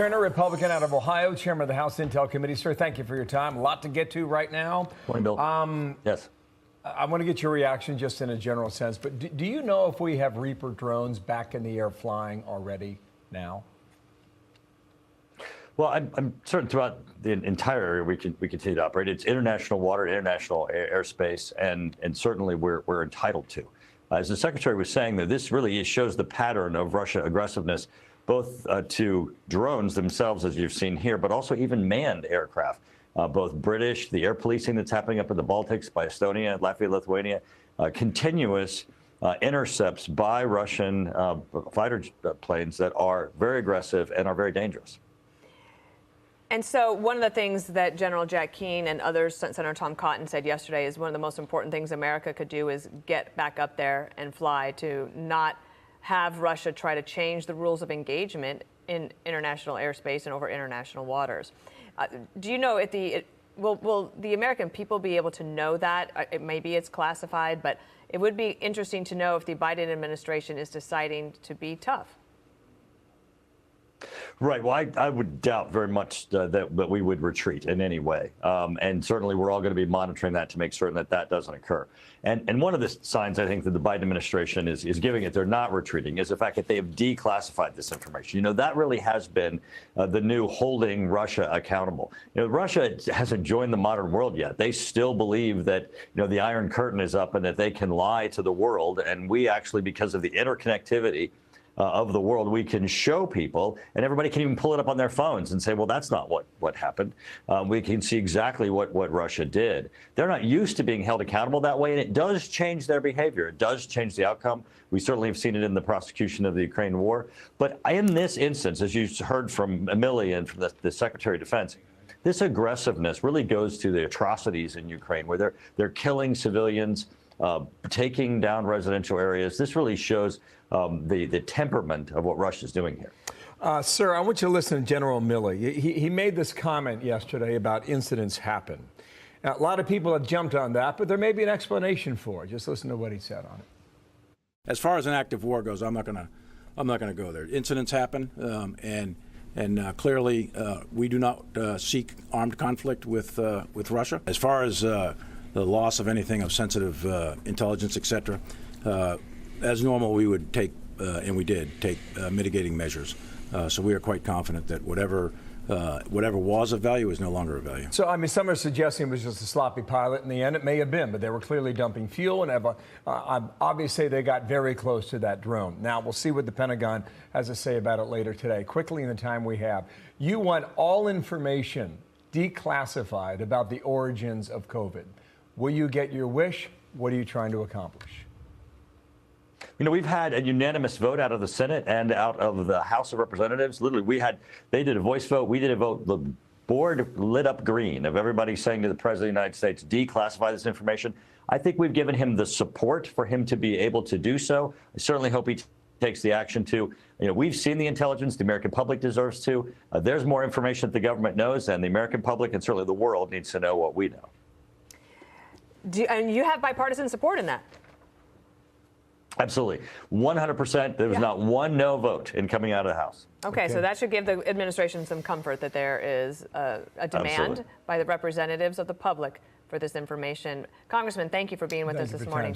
Turner, Republican out of Ohio, chairman of the House Intel Committee. Sir, thank you for your time. A lot to get to right now. Morning, Bill. Yes. I want to get your reaction just in a general sense, but do you know if we have Reaper drones back in the air flying already now? Well, I'm certain throughout the entire area we continue to operate. It's international water, international airspace, and certainly we're entitled to. As the secretary was saying, that this really shows the pattern of Russia aggressiveness, both to drones themselves, as you've seen here, but also even manned aircraft. Both British, the air policing that's happening up in the Baltics by Estonia, Latvia, Lithuania, continuous intercepts by Russian fighter planes that are very aggressive and are very dangerous. And so one of the things that General Jack Keane and others, Senator Tom Cotton, said yesterday is one of the most important things America could do is get back up there and fly, to not have Russia try to change the rules of engagement in international airspace and over international waters. Do you know if will the American people be able to know that? Maybe it's classified, but it would be interesting to know if the Biden administration is deciding to be tough. Right. Well, I would doubt very much that we would retreat in any way. And certainly we're all going to be monitoring that to make certain that that doesn't occur. And one of the signs I think that the Biden administration is giving it they're not retreating is the fact that they have declassified this information. You know, that really has been the new holding Russia accountable. You know, Russia hasn't joined the modern world yet. They still believe that, you know, the Iron Curtain is up and that they can lie to the world. And we actually, because of the interconnectivity of the world, we can show people, and everybody can even pull it up on their phones and say, well, that's not what happened. We can see exactly what Russia did. They're not used to being held accountable that way, and it does change their behavior. It does change the outcome. We certainly have seen it in the prosecution of the Ukraine war. But in this instance, as you heard from Emily and from the Secretary of Defense, this aggressiveness really goes to the atrocities in Ukraine, where they're killing civilians, taking down residential areas. This really shows the temperament of what Russia's doing here. Sir, I want you to listen to General Milley. He made this comment yesterday about incidents happen. Now, a lot of people have jumped on that, but there may be an explanation for it. Just listen to what he said on it. As far as an active war goes, I'm not going to go there. Incidents happen, and clearly we do not seek armed conflict with Russia. As far as the loss of anything of sensitive intelligence, etc., as normal, we would take, and we did, take mitigating measures. So we are quite confident that whatever was of value is no longer of value. So, I mean, some are suggesting it was just a sloppy pilot in the end. It may have been, but they were clearly dumping fuel, and obviously they got very close to that drone. Now, we'll see what the Pentagon has to say about it later today. Quickly, in the time we have, you want all information declassified about the origins of COVID. Will you get your wish? What are you trying to accomplish? You know, we've had a unanimous vote out of the Senate and out of the House of Representatives. Literally, they did a voice vote. We did a vote. The board lit up green of everybody saying to the President of the United States, declassify this information. I think we've given him the support for him to be able to do so. I certainly hope he takes the action to. You know, we've seen the intelligence. The American public deserves to. There's more information that the government knows, and the American public and certainly the world needs to know what we know. And you have bipartisan support in that? Absolutely. 100%. There was not one no vote in coming out of the House. Okay, so that should give the administration some comfort that there is a demand by the representatives of the public for this information. Congressman, thank you for being with us this morning.